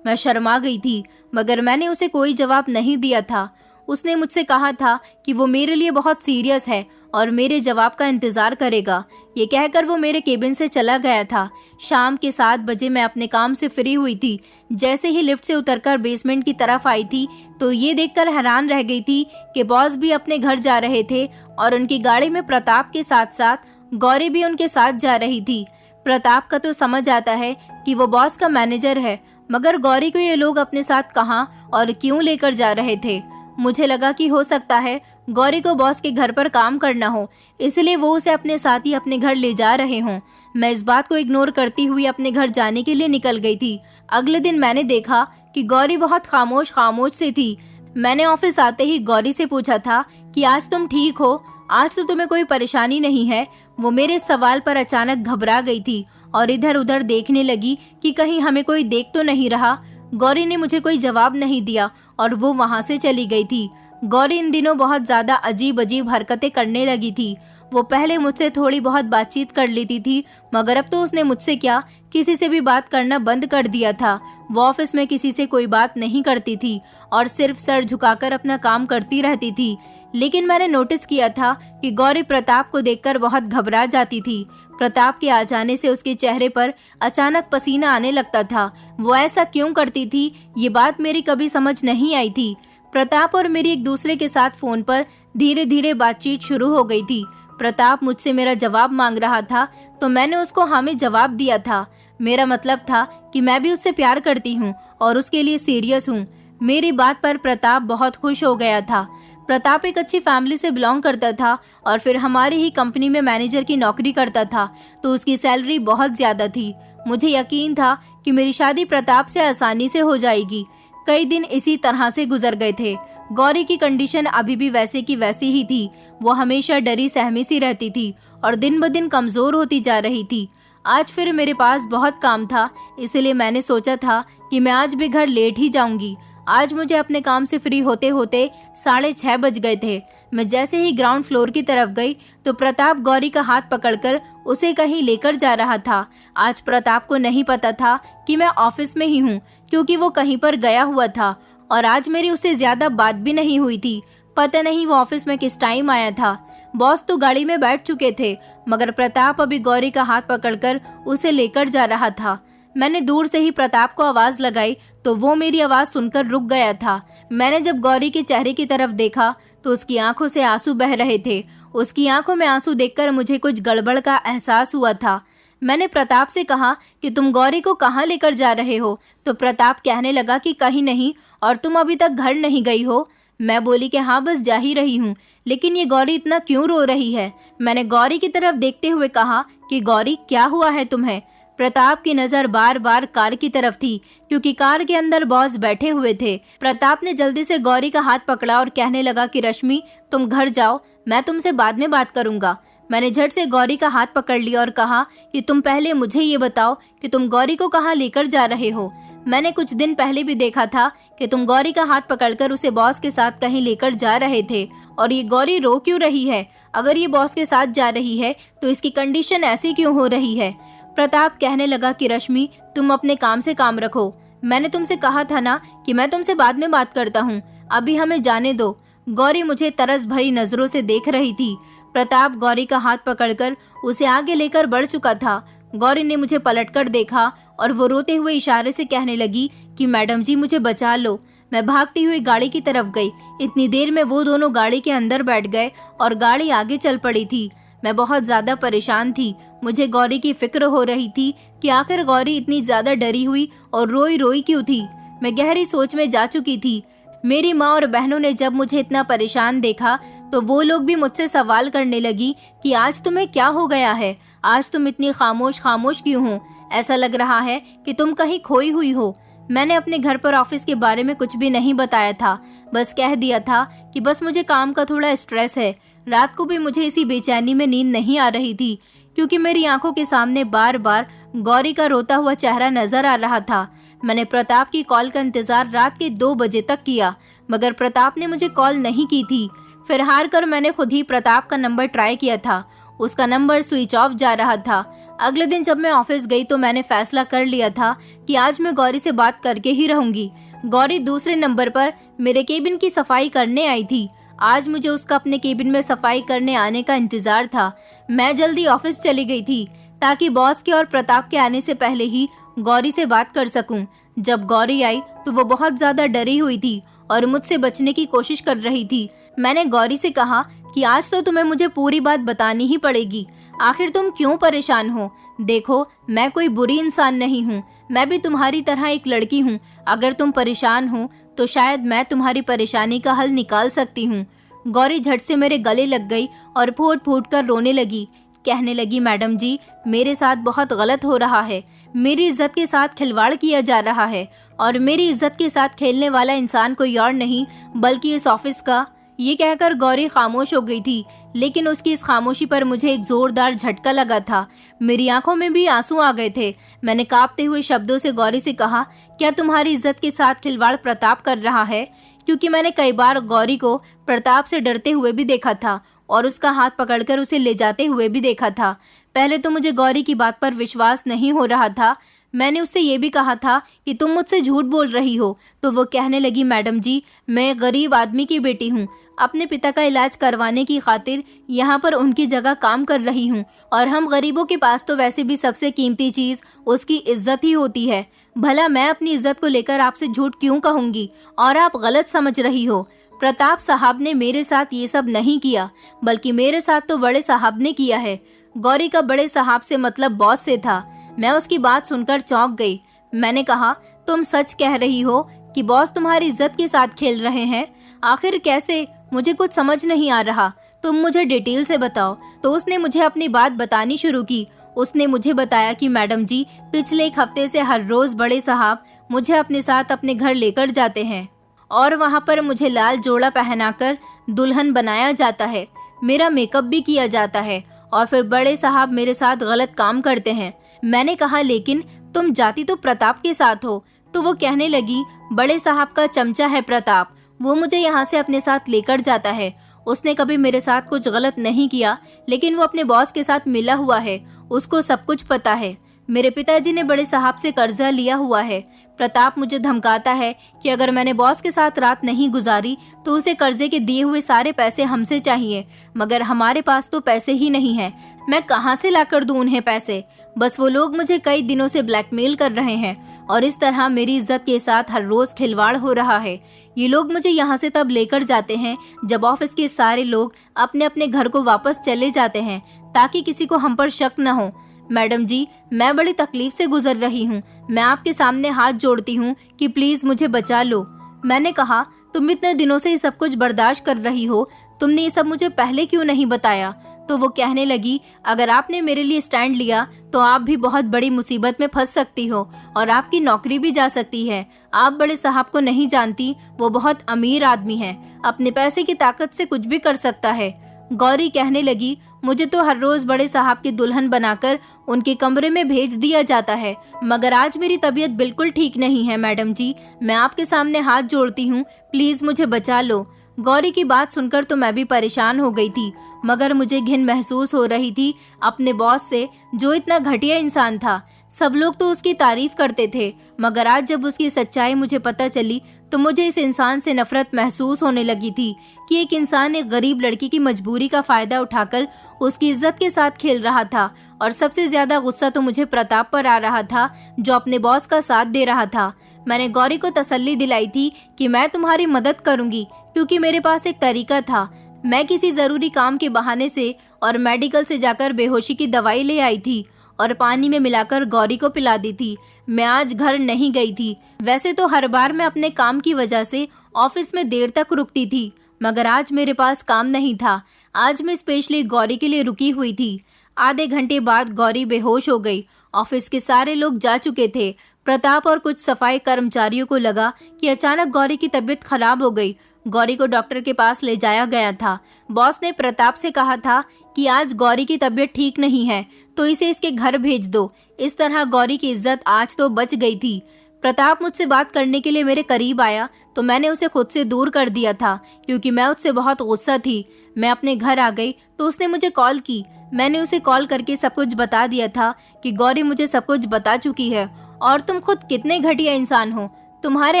मैं शर्मा गई थी, मगर मैंने उसे कोई जवाब नहीं दिया था। उसने मुझसे कहा था कि वो मेरे लिए बहुत सीरियस है और मेरे जवाब का इंतजार करेगा। ये कहकर वो मेरे केबिन से चला गया था। शाम के 7 बजे मैं अपने काम से फ्री हुई थी। जैसे ही लिफ्ट से उतरकर बेसमेंट की तरफ आई थी तो ये देखकर हैरान रह गई थी कि बॉस भी अपने घर जा रहे थे और उनकी गाड़ी में प्रताप के साथ साथ गौरी भी उनके साथ जा रही थी। प्रताप का तो समझ आता है कि वो बॉस का मैनेजर है, मगर गौरी को ये लोग अपने साथ कहाँ और क्यों लेकर जा रहे थे? मुझे लगा कि हो सकता है गौरी को बॉस के घर पर काम करना हो, इसलिए वो उसे अपने साथ ही अपने घर ले जा रहे हों। मैं इस बात को इग्नोर करती हुई अपने घर जाने के लिए निकल गई थी। अगले दिन मैंने देखा कि गौरी बहुत खामोश खामोश सी थी। मैंने ऑफिस आते ही गौरी से पूछा था कि आज तुम ठीक हो, आज तो तुम्हें कोई परेशानी नहीं है। वो मेरे सवाल पर अचानक घबरा गई थी और इधर उधर देखने लगी कि कहीं हमें कोई देख तो नहीं रहा। गौरी ने मुझे कोई जवाब नहीं दिया और वो वहां से चली गई थी। गौरी इन दिनों बहुत ज्यादा अजीब अजीब हरकतें करने लगी थी। वो पहले मुझसे थोड़ी बहुत बातचीत कर लेती थी, मगर अब तो उसने मुझसे क्या किसी से भी बात करना बंद कर दिया था। वो ऑफिस में किसी से कोई बात नहीं करती थी और सिर्फ सर झुकाकर अपना काम करती रहती थी। लेकिन मैंने नोटिस किया था कि गौरी प्रताप को देखकर बहुत घबरा जाती थी। प्रताप के आ जाने से उसके चेहरे पर अचानक पसीना आने लगता था। वो ऐसा क्यों करती थी, ये बात मेरी कभी समझ नहीं आई थी। प्रताप और मेरी एक दूसरे के साथ फोन पर धीरे धीरे बातचीत शुरू हो गई थी। प्रताप मुझसे मेरा जवाब मांग रहा था तो मैंने उसको हाँ में जवाब दिया था। मेरा मतलब था कि मैं भी उससे प्यार करती हूँ और उसके लिए सीरियस हूँ। मेरी बात पर प्रताप बहुत खुश हो गया था। प्रताप एक अच्छी फैमिली से बिलोंग करता था और फिर हमारी ही कंपनी में मैनेजर की नौकरी करता था, तो उसकी सैलरी बहुत ज्यादा थी। मुझे यकीन था कि मेरी शादी प्रताप से आसानी से हो जाएगी। कई दिन इसी तरह से गुजर गए थे। गौरी की कंडीशन अभी भी वैसे की वैसी ही थी। वो हमेशा डरी सहमी सी रहती थी और दिन ब दिन कमजोर होती जा रही थी। आज फिर मेरे पास बहुत काम था, इसलिए मैंने सोचा था कि मैं आज भी घर लेट ही जाऊंगी। आज मुझे अपने काम से फ्री होते होते 6:30 बज गए थे। मैं जैसे ही ग्राउंड फ्लोर की तरफ गई तो प्रताप गौरी का हाथ पकड़कर उसे कहीं लेकर जा रहा था। आज प्रताप को नहीं पता था कि मैं ऑफिस में ही हूँ, क्योंकि वो कहीं पर गया हुआ था और आज मेरी उससे ज्यादा बात भी नहीं हुई थी। पता नहीं वो ऑफिस में किस टाइम आया था। बॉस तो गाड़ी में बैठ चुके थे, मगर प्रताप अभी गौरी का हाथ पकड़कर उसे लेकर जा रहा था। मैंने दूर से ही प्रताप को आवाज लगाई तो वो मेरी आवाज सुनकर रुक गया था। मैंने जब गौरी के चेहरे की तरफ देखा तो उसकी आंखों से आंसू बह रहे थे। उसकी आंखों में आंसू देखकर मुझे कुछ गड़बड़ का एहसास हुआ था। मैंने प्रताप से कहा कि तुम गौरी को कहाँ लेकर जा रहे हो, तो प्रताप कहने लगा कि कहीं नहीं, और तुम अभी तक घर नहीं गई हो। मैं बोली कि हाँ, बस जा ही रही हूँ, लेकिन ये गौरी इतना क्यों रो रही है। मैंने गौरी की तरफ देखते हुए कहा कि गौरी, क्या हुआ है तुम्हें। प्रताप की नजर बार बार कार की तरफ थी, क्योंकि कार के अंदर बॉस बैठे हुए थे। प्रताप ने जल्दी से गौरी का हाथ पकड़ा और कहने लगा कि रश्मि, तुम घर जाओ, मैं तुमसे बाद में बात करूंगा। मैंने झट से गौरी का हाथ पकड़ लिया और कहा कि तुम पहले मुझे ये बताओ कि तुम गौरी को कहाँ लेकर जा रहे हो। मैंने कुछ दिन पहले भी देखा था कि तुम गौरी का हाथ पकड़कर उसे बॉस के साथ कहीं लेकर जा रहे थे, और ये गौरी रो क्यों रही है। अगर ये बॉस के साथ जा रही है तो इसकी कंडीशन ऐसी क्यों हो रही है। प्रताप कहने लगा कि रश्मि, तुम अपने काम से काम रखो। मैंने तुमसे कहा था ना कि मैं तुमसे बाद में बात करता हूँ, अभी हमें जाने दो। गौरी मुझे तरस भरी नजरों से देख रही थी। प्रताप गौरी का हाथ पकड़कर उसे आगे लेकर बढ़ चुका था। गौरी ने मुझे पलटकर देखा और वो रोते हुए इशारे से कहने लगी कि मैडम जी, मुझे बचा लो। मैं भागती हुई गाड़ी की तरफ गई। इतनी देर में वो दोनों गाड़ी के अंदर बैठ गए और गाड़ी आगे चल पड़ी थी। मैं बहुत ज्यादा परेशान थी। मुझे गौरी की फिक्र हो रही थी कि आखिर गौरी इतनी ज्यादा डरी हुई और रोई रोई क्यों थी। मैं गहरी सोच में जा चुकी थी। मेरी माँ और बहनों ने जब मुझे इतना परेशान देखा तो वो लोग भी मुझसे सवाल करने लगी कि आज तुम्हें क्या हो गया है, आज तुम इतनी खामोश खामोश क्यों हो, ऐसा लग रहा है कि तुम कहीं खोई हुई हो। मैंने अपने घर पर ऑफिस के बारे में कुछ भी नहीं बताया था, बस कह दिया था कि बस मुझे काम का थोड़ा स्ट्रेस है। रात को भी मुझे इसी बेचैनी में नींद नहीं आ रही थी, क्योंकि मेरी आंखों के सामने बार बार गौरी का रोता हुआ चेहरा नजर आ रहा था। मैंने प्रताप की कॉल का इंतजार रात के 2 बजे तक किया, मगर प्रताप ने मुझे कॉल नहीं की थी। फिर हार कर मैंने खुद ही प्रताप का नंबर ट्राई किया था। उसका नंबर स्विच ऑफ जा रहा था। अगले दिन जब मैं ऑफिस गई तो मैंने फैसला कर लिया था कि आज मैं गौरी से बात करके ही रहूंगी। गौरी दूसरे नंबर पर मेरे केबिन की सफाई करने आई थी। आज मुझे उसका अपने केबिन में सफाई करने आने का इंतजार था। मैं जल्दी ऑफिस चली गई थी ताकि बॉस के और प्रताप के आने से पहले ही गौरी से बात कर सकूं। जब गौरी आई तो वो बहुत ज्यादा डरी हुई थी और मुझसे बचने की कोशिश कर रही थी। मैंने गौरी से कहा कि आज तो तुम्हें मुझे पूरी बात बतानी ही पड़ेगी। आखिर तुम क्यों परेशान हो। देखो, मैं कोई बुरी इंसान नहीं हूँ, मैं भी तुम्हारी तरह एक लड़की हूँ। अगर तुम परेशान हो तो शायद मैं तुम्हारी परेशानी का हल निकाल सकती हूँ। गौरी झट से मेरे गले लग गई और फूट फूट कर रोने लगी। कहने लगी, मैडम जी, मेरे साथ बहुत गलत हो रहा है। मेरी इज्जत के साथ खिलवाड़ किया जा रहा है और मेरी इज्जत के साथ खेलने वाला इंसान कोई और नहीं बल्कि इस ऑफिस का। ये कहकर गौरी खामोश हो गई थी, लेकिन उसकी इस खामोशी पर मुझे एक जोरदार झटका लगा था। मेरी आंखों में भी आंसू आ गए थे। मैंने कांपते हुए शब्दों से गौरी से कहा, क्या तुम्हारी इज्जत के साथ खिलवाड़ प्रताप कर रहा है? क्योंकि मैंने कई बार गौरी को प्रताप से डरते हुए भी देखा था और उसका हाथ पकड़कर उसे ले जाते हुए भी देखा था। पहले तो मुझे गौरी की बात पर विश्वास नहीं हो रहा था। मैंने उससे ये भी कहा था कि तुम मुझसे झूठ बोल रही हो, तो वो कहने लगी, मैडम जी, मैं गरीब आदमी की बेटी हूँ। अपने पिता का इलाज करवाने की खातिर यहाँ पर उनकी जगह काम कर रही हूँ और हम गरीबों के पास तो वैसे भी सबसे कीमती चीज उसकी इज्जत ही होती है। भला मैं अपनी इज्जत को लेकर आपसे झूठ क्यों कहूँगी? और आप गलत समझ रही हो। प्रताप साहब ने मेरे साथ ये सब नहीं किया, बल्कि मेरे साथ तो बड़े साहब ने किया है। गौरी का बड़े साहब से मतलब बॉस से था। मैं उसकी बात सुनकर चौंक गई। मैंने कहा, तुम सच कह रही हो कि बॉस तुम्हारी इज्जत के साथ खेल रहे हैं? आखिर कैसे? मुझे कुछ समझ नहीं आ रहा। तुम मुझे डिटेल से बताओ। तो उसने मुझे अपनी बात बतानी शुरू की। उसने मुझे बताया कि मैडम जी, पिछले एक हफ्ते से हर रोज बड़े साहब मुझे अपने साथ अपने घर लेकर जाते हैं और वहाँ पर मुझे लाल जोड़ा पहनाकर दुल्हन बनाया जाता है। मेरा मेकअप भी किया जाता है और फिर बड़े साहब मेरे साथ गलत काम करते हैं। मैंने कहा, लेकिन तुम जाती तो प्रताप के साथ हो। तो वो कहने लगी, बड़े साहब का चमचा है प्रताप, वो मुझे यहाँ से अपने साथ लेकर जाता है। उसने कभी मेरे साथ कुछ गलत नहीं किया, लेकिन वो अपने बॉस के साथ मिला हुआ है, उसको सब कुछ पता है। मेरे पिताजी ने बड़े साहब से कर्जा लिया हुआ है। प्रताप मुझे धमकाता है कि अगर मैंने बॉस के साथ रात नहीं गुजारी तो उसे कर्जे के दिए हुए सारे पैसे हमसे चाहिए, मगर हमारे पास तो पैसे ही नहीं है। मैं कहाँ से लाकर दूं उन्हें पैसे? बस वो लोग मुझे कई दिनों से ब्लैकमेल कर रहे हैं और इस तरह मेरी इज्जत के साथ हर रोज खिलवाड़ हो रहा है। ये लोग मुझे यहाँ से तब लेकर जाते हैं जब ऑफिस के सारे लोग अपने अपने घर को वापस चले जाते हैं, ताकि किसी को हम पर शक न हो। मैडम जी, मैं बड़ी तकलीफ से गुजर रही हूँ। मैं आपके सामने हाथ जोड़ती हूँ कि प्लीज मुझे बचा लो। मैंने कहा, तुम इतने दिनों से ये सब कुछ बर्दाश्त कर रही हो, तुमने ये सब मुझे पहले क्यों नहीं बताया? तो वो कहने लगी, अगर आपने मेरे लिए स्टैंड लिया तो आप भी बहुत बड़ी मुसीबत में फंस सकती हो और आपकी नौकरी भी जा सकती है। आप बड़े साहब को नहीं जानती, वो बहुत अमीर आदमी है, अपने पैसे की ताकत से कुछ भी कर सकता है। गौरी कहने लगी, मुझे तो हर रोज बड़े साहब की दुल्हन बनाकर उनके कमरे में भेज दिया जाता है, मगर आज मेरी तबीयत बिल्कुल ठीक नहीं है। मैडम जी, मैं आपके सामने हाथ जोड़ती हूँ, प्लीज मुझे बचा लो। गौरी की बात सुनकर तो मैं भी परेशान हो गई थी, मगर मुझे घिन महसूस हो रही थी अपने बॉस से, जो इतना घटिया इंसान था। सब लोग तो उसकी तारीफ करते थे, मगर आज जब उसकी सच्चाई मुझे पता चली तो मुझे इस इंसान से नफरत महसूस होने लगी थी कि एक इंसान एक गरीब लड़की की मजबूरी का फायदा उठाकर उसकी इज्जत के साथ खेल रहा था। और सबसे ज्यादा गुस्सा तो मुझे प्रताप पर आ रहा था, जो अपने बॉस का साथ दे रहा था। मैंने गौरी को तसल्ली दिलाई थी कि मैं तुम्हारी मदद करूंगी, क्योंकि मेरे पास एक तरीका था। मैं किसी जरूरी काम के बहाने से और मेडिकल से जाकर बेहोशी की दवाई ले आई थी और पानी में मिलाकर गौरी को पिला दी थी। मैं आज घर नहीं गई थी। वैसे तो हर बार मैं अपने काम की वजह से ऑफिस में देर तक रुकती थी, मगर आज मेरे पास काम नहीं था। आज मैं स्पेशली गौरी के लिए रुकी हुई थी। आधे घंटे बाद गौरी बेहोश हो गई। ऑफिस के सारे लोग जा चुके थे। प्रताप और कुछ सफाई कर्मचारियों को लगा कि अचानक गौरी की तबीयत खराब हो गई। गौरी को डॉक्टर के पास ले जाया गया था। बॉस ने प्रताप से कहा था कि आज गौरी की तबीयत ठीक नहीं है, तो इसे इसके घर भेज दो। इस तरह गौरी की इज्जत आज तो बच गई थी। प्रताप मुझसे बात करने के लिए मेरे करीब आया तो मैंने उसे खुद से दूर कर दिया था, क्योंकि मैं उससे बहुत गुस्सा थी। मैं अपने घर आ गई तो उसने मुझे कॉल की। मैंने उसे कॉल करके सब कुछ बता दिया था कि गौरी मुझे सब कुछ बता चुकी है और तुम खुद कितने घटिया इंसान हो। तुम्हारे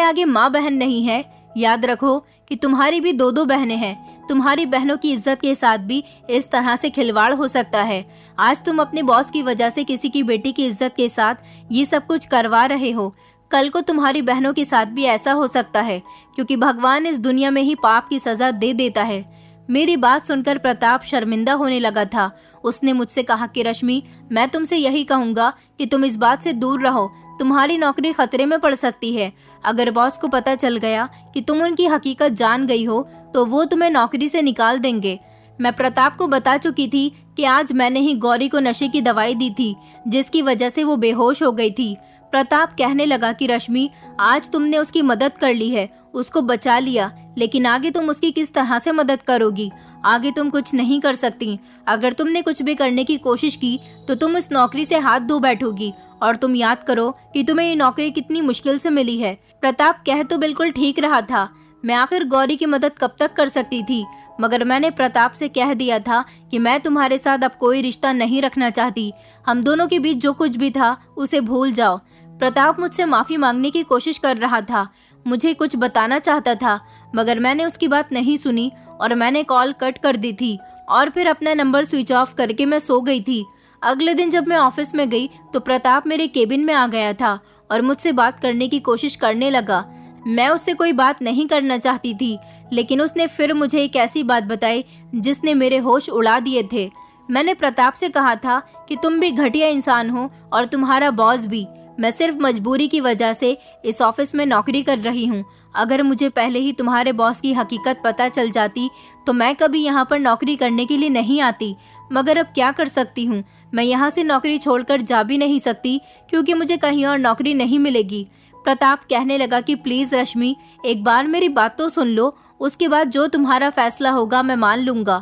आगे माँ बहन नहीं है। याद रखो कि तुम्हारी भी दो दो बहनें हैं। तुम्हारी बहनों की इज्जत के साथ भी इस तरह से खिलवाड़ हो सकता है। आज तुम अपने बॉस की वजह से किसी की बेटी की इज्जत के साथ ये सब कुछ करवा रहे हो, कल को तुम्हारी बहनों के साथ भी ऐसा हो सकता है, क्योंकि भगवान इस दुनिया में ही पाप की सजा दे देता है। मेरी बात सुनकर प्रताप शर्मिंदा होने लगा था। उसने मुझसे कहा कि रश्मि, मैं तुमसे यही कहूँगा कि तुम इस बात से दूर रहो। तुम्हारी नौकरी खतरे में पड़ सकती है। अगर बॉस को पता चल गया कि तुम उनकी हकीकत जान गई हो तो वो तुम्हें नौकरी से निकाल देंगे। मैं प्रताप को बता चुकी थी कि आज मैंने ही गौरी को नशे की दवाई दी थी, जिसकी वजह से वो बेहोश हो गई थी। प्रताप कहने लगा कि रश्मि, आज तुमने उसकी मदद कर ली है, उसको बचा लिया, लेकिन आगे तुम उसकी किस तरह से मदद करोगी? आगे तुम कुछ नहीं कर सकती। अगर तुमने कुछ भी करने की कोशिश की तो तुम इस नौकरी से हाथ धो बैठोगी। और तुम याद करो कि तुम्हें ये नौकरी कितनी मुश्किल से मिली है। प्रताप कह तो बिल्कुल ठीक रहा था। मैं आखिर गौरी की मदद कब तक कर सकती थी? मगर मैंने प्रताप से कह दिया था कि मैं तुम्हारे साथ अब कोई रिश्ता नहीं रखना चाहती। हम दोनों के बीच जो कुछ भी था उसे भूल जाओ। प्रताप मुझसे माफी मांगने की कोशिश कर रहा था, मुझे कुछ बताना चाहता था, मगर मैंने उसकी बात नहीं सुनी और मैंने कॉल कट कर दी थी और फिर अपना नंबर स्विच ऑफ करके मैं सो गई थी। अगले दिन जब मैं ऑफिस में गई तो प्रताप मेरे केबिन में आ गया था और मुझसे बात करने की कोशिश करने लगा। मैं उससे कोई बात नहीं करना चाहती थी, लेकिन उसने फिर मुझे एक ऐसी बात बताई जिसने मेरे होश उड़ा दिए थे। मैंने प्रताप से कहा था कि तुम भी घटिया इंसान हो और तुम्हारा बॉस भी। मैं सिर्फ मजबूरी की वजह से इस ऑफिस में नौकरी कर रही हूँ। अगर मुझे पहले ही तुम्हारे बॉस की हकीकत पता चल जाती तो मैं कभी यहाँ पर नौकरी करने के लिए नहीं आती। मगर अब क्या कर सकती हूँ? मैं यहाँ से नौकरी छोड़कर जा भी नहीं सकती क्योंकि मुझे कहीं और नौकरी नहीं मिलेगी। प्रताप कहने लगा कि प्लीज रश्मि, एक बार मेरी बात तो सुन लो, उसके बाद जो तुम्हारा फैसला होगा मैं मान लूंगा।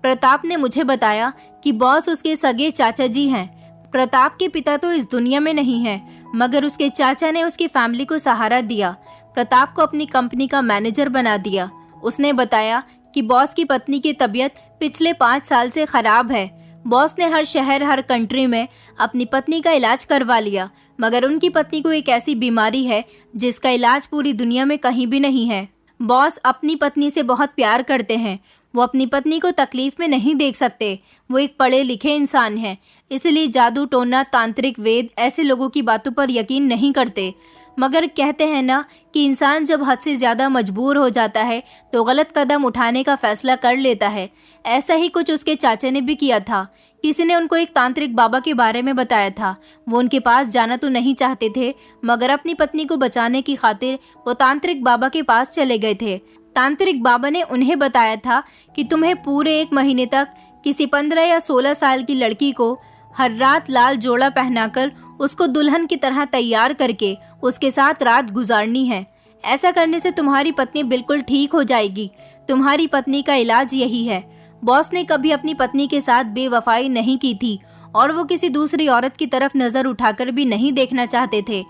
प्रताप ने मुझे बताया कि बॉस उसके सगे चाचा जी हैं। प्रताप के पिता तो इस दुनिया में नहीं हैं, मगर उसके चाचा ने उसकी फैमिली को सहारा दिया, प्रताप को अपनी कंपनी का मैनेजर बना दिया। उसने बताया कि बॉस की पत्नी की तबीयत पिछले 5 साल से खराब है। बॉस ने हर शहर, हर कंट्री में अपनी पत्नी का इलाज करवा लिया, मगर उनकी पत्नी को एक ऐसी बीमारी है जिसका इलाज पूरी दुनिया में कहीं भी नहीं है। बॉस अपनी पत्नी से बहुत प्यार करते हैं, वो अपनी पत्नी को तकलीफ में नहीं देख सकते। वो एक पढ़े लिखे इंसान हैं, इसलिए जादू टोना, तांत्रिक, वेद ऐसे लोगों की बातों पर यकीन नहीं करते। मगर कहते हैं ना कि इंसान जब हद से ज्यादा मजबूर हो जाता है तो गलत कदम उठाने का फैसला कर लेता है। ऐसा ही कुछ उसके चाचा ने भी किया था। किसी ने उनको एक तांत्रिक बाबा के बारे में बताया था। वो उनके पास जाना तो नहीं चाहते थे, मगर अपनी पत्नी को बचाने की खातिर वो तांत्रिक बाबा के पास चले गए थे। तांत्रिक बाबा ने उन्हें बताया था कि तुम्हें पूरे 1 महीने तक किसी 15 या 16 साल की लड़की को हर रात लाल जोड़ा पहनाकर उसको दुल्हन की तरह तैयार करके उसके साथ रात गुजारनी है। ऐसा करने से तुम्हारी पत्नी बिल्कुल ठीक हो जाएगी। तुम्हारी पत्नी का इलाज यही है। बॉस ने कभी अपनी पत्नी के साथ बेवफाई नहीं की थी और वो किसी दूसरी औरत की तरफ नजर उठाकर भी नहीं देखना चाहते थे।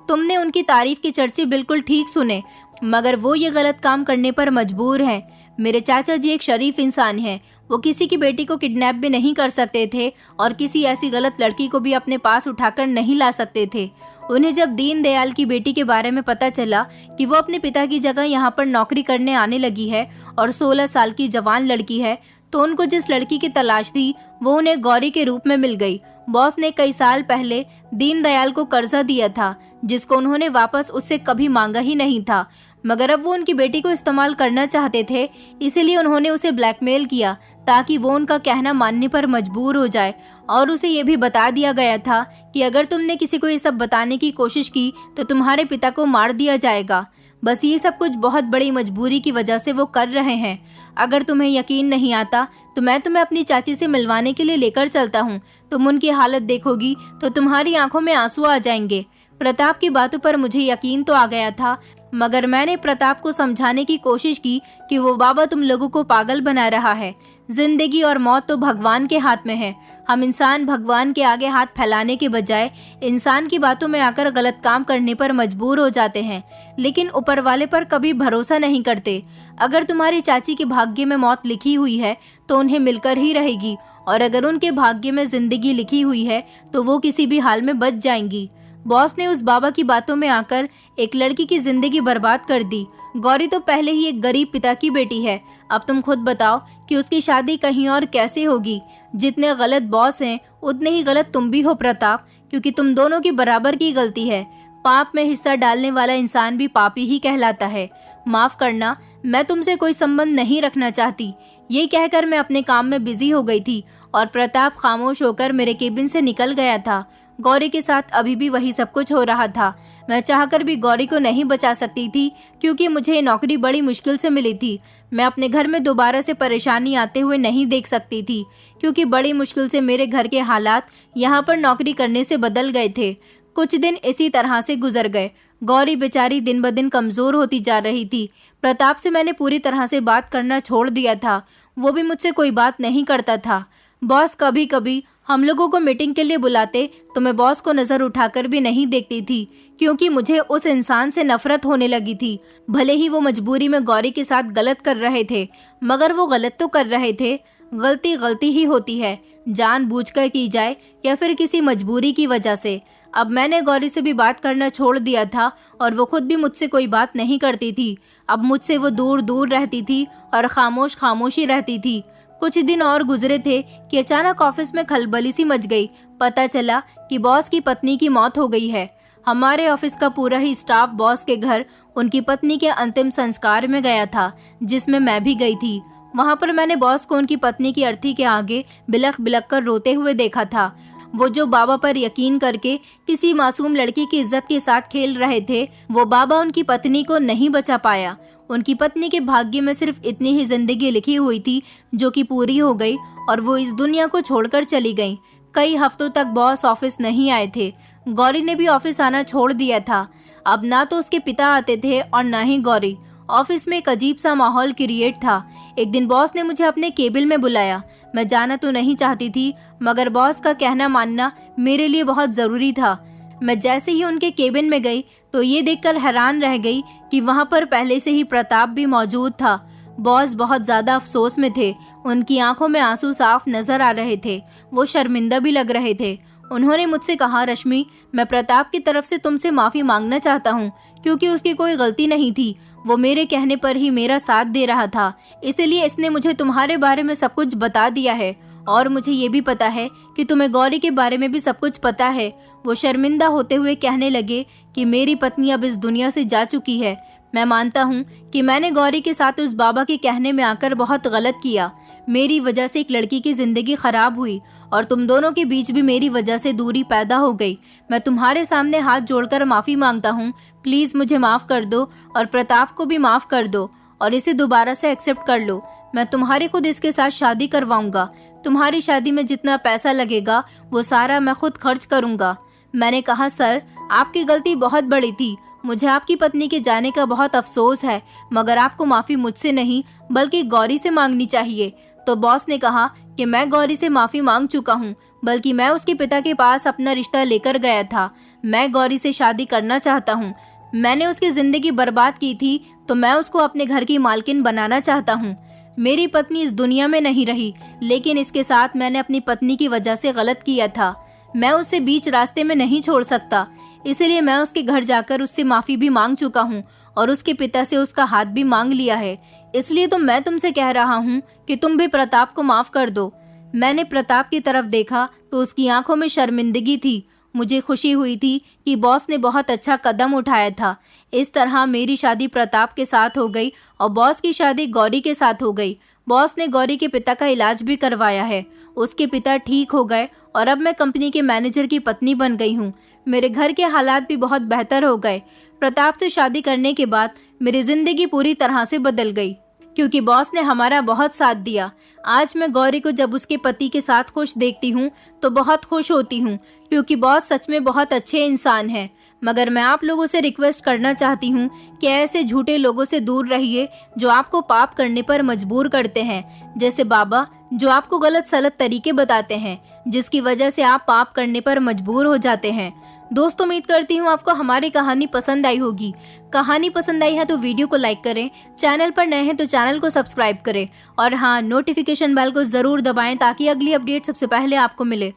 तुमने उनकी तारीफ के चर्चे बिल्कुल ठीक सुने, मगर वो ये गलत काम करने पर मजबूर हैं। मेरे चाचा जी एक शरीफ इंसान हैं। वो किसी की बेटी को किडनैप भी नहीं कर सकते थे और किसी ऐसी गलत लड़की को भी अपने पास उठाकर नहीं ला सकते थे। उन्हें जब दीनदयाल की बेटी के बारे में पता चला कि वो अपने पिता की जगह यहाँ पर नौकरी करने आने लगी है और 16 साल की जवान लड़की है, तो उनको जिस लड़की की तलाश थी वो उन्हें गौरी के रूप में मिल गई। बॉस ने कई साल पहले दीनदयाल को कर्जा दिया था, जिसको उन्होंने वापस उससे कभी मांगा ही नहीं था, मगर अब वो उनकी बेटी को इस्तेमाल करना चाहते थे, इसीलिए उन्होंने उसे ब्लैकमेल किया ताकि वो उनका कहना मानने पर मजबूर हो जाए। और उसे ये भी बता दिया गया था कि अगर तुमने किसी को ये सब बताने की कोशिश की तो तुम्हारे पिता को मार दिया जाएगा। बस ये सब कुछ बहुत बड़ी मजबूरी की वजह से वो कर रहे हैं। अगर तुम्हें यकीन नहीं आता तो मैं तुम्हें अपनी चाची से मिलवाने के लिए लेकर चलता हूँ। तुम उनकी हालत देखोगी तो तुम्हारी आंखों में आंसू आ जाएंगे। प्रताप की बातों पर मुझे यकीन तो आ गया था, मगर मैंने प्रताप को समझाने की कोशिश की कि वो बाबा तुम लोगों को पागल बना रहा है। जिंदगी और मौत तो भगवान के हाथ में है। हम इंसान भगवान के आगे हाथ फैलाने के बजाय इंसान की बातों में आकर गलत काम करने पर मजबूर हो जाते हैं, लेकिन ऊपर वाले पर कभी भरोसा नहीं करते। अगर तुम्हारी चाची के भाग्य में मौत लिखी हुई है तो उन्हें मिलकर ही रहेगी, और अगर उनके भाग्य में जिंदगी लिखी हुई है तो वो किसी भी हाल में बच जाएंगी। बॉस ने उस बाबा की बातों में आकर एक लड़की की जिंदगी बर्बाद कर दी। गौरी तो पहले ही एक गरीब पिता की बेटी है। अब तुम खुद बताओ कि उसकी शादी कहीं और कैसे होगी। जितने गलत बॉस हैं उतने ही गलत तुम भी हो प्रताप, क्योंकि तुम दोनों की बराबर की गलती है। पाप में हिस्सा डालने वाला इंसान भी पापी ही कहलाता है। माफ करना, मैं तुमसे कोई संबंध नहीं रखना चाहती। ये कहकर मैं अपने काम में बिजी हो गई थी और प्रताप खामोश होकर मेरे केबिन से निकल गया था। गौरी के साथ अभी भी वही सब कुछ हो रहा था। मैं चाहकर भी गौरी को नहीं बचा सकती थी, क्योंकि मुझे ये नौकरी बड़ी मुश्किल से मिली थी। मैं अपने घर में दोबारा से परेशानी आते हुए नहीं देख सकती थी, क्योंकि बड़ी मुश्किल से मेरे घर के हालात यहाँ पर नौकरी करने से बदल गए थे। कुछ दिन इसी तरह से गुजर गए। गौरी बेचारी दिन ब दिन कमजोर होती जा रही थी। प्रताप से मैंने पूरी तरह से बात करना छोड़ दिया था। वो भी मुझसे कोई बात नहीं करता था। बॉस कभी कभी हम लोगों को मीटिंग के लिए बुलाते तो मैं बॉस को नजर उठाकर भी नहीं देखती थी, क्योंकि मुझे उस इंसान से नफरत होने लगी थी। भले ही वो मजबूरी में गौरी के साथ गलत कर रहे थे, मगर वो गलत तो कर रहे थे। गलती गलती ही होती है, जानबूझकर की जाए या फिर किसी मजबूरी की वजह से। अब मैंने गौरी से भी बात करना छोड़ दिया था और वो खुद भी मुझसे कोई बात नहीं करती थी। अब मुझसे वो दूर दूर रहती थी और खामोश ही रहती थी। कुछ दिन और गुजरे थे कि अचानक ऑफिस में खलबली सी मच गई। पता चला कि बॉस की पत्नी की मौत हो गई है। हमारे ऑफिस का पूरा ही स्टाफ बॉस के घर उनकी पत्नी के अंतिम संस्कार में गया था, जिसमें मैं भी गई थी। वहां पर मैंने बॉस को उनकी पत्नी की अर्थी के आगे बिलख बिलख कर रोते हुए देखा था। वो जो बाबा पर यकीन करके किसी मासूम लड़की की इज्जत के साथ खेल रहे थे, वो बाबा उनकी पत्नी को नहीं बचा पाया। उनकी पत्नी के भाग्य में सिर्फ इतनी ही जिंदगी लिखी हुई थी, जो कि पूरी हो गई और वो इस दुनिया को छोड़कर चली गई। कई हफ्तों तक बॉस ऑफिस नहीं आए थे। गौरी ने भी ऑफिस आना छोड़ दिया था। अब ना तो उसके पिता आते थे और ना ही गौरी। ऑफिस में एक अजीब सा माहौल क्रिएट था। एक दिन बॉस ने मुझे अपने केबिन में बुलाया। मैं जाना तो नहीं चाहती थी, मगर बॉस का कहना मानना मेरे लिए बहुत जरूरी था। मैं जैसे ही उनके केबिन में गई तो ये देखकर हैरान रह गई कि वहां पर पहले से ही प्रताप भी मौजूद था। बॉस बहुत ज्यादा अफसोस में थे। उनकी आंखों में आंसू साफ नजर आ रहे थे। वो शर्मिंदा भी लग रहे थे। उन्होंने मुझसे कहा, रश्मि, मैं प्रताप की तरफ से तुमसे माफी मांगना चाहता हूँ, क्योंकि उसकी कोई गलती नहीं थी। वो मेरे कहने पर ही मेरा साथ दे रहा था, इसलिए इसने मुझे तुम्हारे बारे में सब कुछ बता दिया है। और मुझे ये भी पता है कि तुम्हें गौरी के बारे में भी सब कुछ पता है। वो शर्मिंदा होते हुए कहने लगे कि मेरी पत्नी अब इस दुनिया से जा चुकी है। मैं मानता हूँ कि मैंने गौरी के साथ उस बाबा के कहने में आकर बहुत गलत किया। मेरी वजह से एक लड़की की जिंदगी खराब हुई और तुम दोनों के बीच भी मेरी वजह से दूरी पैदा हो गई। मैं तुम्हारे सामने हाथ जोड़कर माफी मांगता हूँ। प्लीज मुझे माफ कर दो और प्रताप को भी माफ कर दो और इसे दोबारा से एक्सेप्ट कर लो। मैं तुम्हारी खुद इसके साथ शादी करवाऊंगा। तुम्हारी शादी में जितना पैसा लगेगा वो सारा मैं खुद खर्च करूंगा। मैंने कहा, सर, आपकी गलती बहुत बड़ी थी। मुझे आपकी पत्नी के जाने का बहुत अफसोस है, मगर आपको माफी मुझसे नहीं बल्कि गौरी से मांगनी चाहिए। तो बॉस ने कहा कि मैं गौरी से माफी मांग चुका हूँ, बल्कि मैं उसके पिता के पास अपना रिश्ता लेकर गया था। मैं गौरी से शादी करना चाहता हूँ। मैंने उसकी जिंदगी बर्बाद की थी, तो मैं उसको अपने घर की मालकिन बनाना चाहता हूँ। मेरी पत्नी इस दुनिया में नहीं रही, लेकिन इसके साथ मैंने अपनी पत्नी की वजह से गलत किया था। मैं उसे बीच रास्ते में नहीं छोड़ सकता, इसलिए मैं उसके घर जाकर उससे माफी भी मांग चुका हूँ और उसके पिता से उसका हाथ भी मांग लिया है। इसलिए तो मैं तुमसे कह रहा हूँ कि तुम भी प्रताप को माफ कर दो। मैंने प्रताप की तरफ देखा तो उसकी आंखों में शर्मिंदगी थी। मुझे खुशी हुई थी कि बॉस ने बहुत अच्छा कदम उठाया था। इस तरह मेरी शादी प्रताप के साथ हो गई और बॉस की शादी गौरी के साथ हो गई। बॉस ने गौरी के पिता का इलाज भी करवाया है। उसके पिता ठीक हो गए और अब मैं कंपनी के मैनेजर की पत्नी बन गई हूँ। मेरे घर के हालात भी बहुत बेहतर हो गए। प्रताप से शादी करने के बाद मेरी जिंदगी पूरी तरह से बदल गई, क्योंकि बॉस ने हमारा बहुत साथ दिया। आज मैं गौरी को जब उसके पति के साथ खुश देखती हूँ तो बहुत खुश होती हूँ, क्योंकि बॉस सच में बहुत अच्छे इंसान हैं। मगर मैं आप लोगों से रिक्वेस्ट करना चाहती हूँ कि ऐसे झूठे लोगों से दूर रहिए जो आपको पाप करने पर मजबूर करते हैं, जैसे बाबा जो आपको गलत सलत तरीके बताते हैं, जिसकी वजह से आप पाप करने पर मजबूर हो जाते हैं। दोस्तों, उम्मीद करती हूँ आपको हमारी कहानी पसंद आई होगी। कहानी पसंद आई है तो वीडियो को लाइक करें, चैनल पर नए हैं तो चैनल को सब्सक्राइब करें और हाँ, नोटिफिकेशन बेल को जरूर दबाएं ताकि अगली अपडेट सबसे पहले आपको मिले।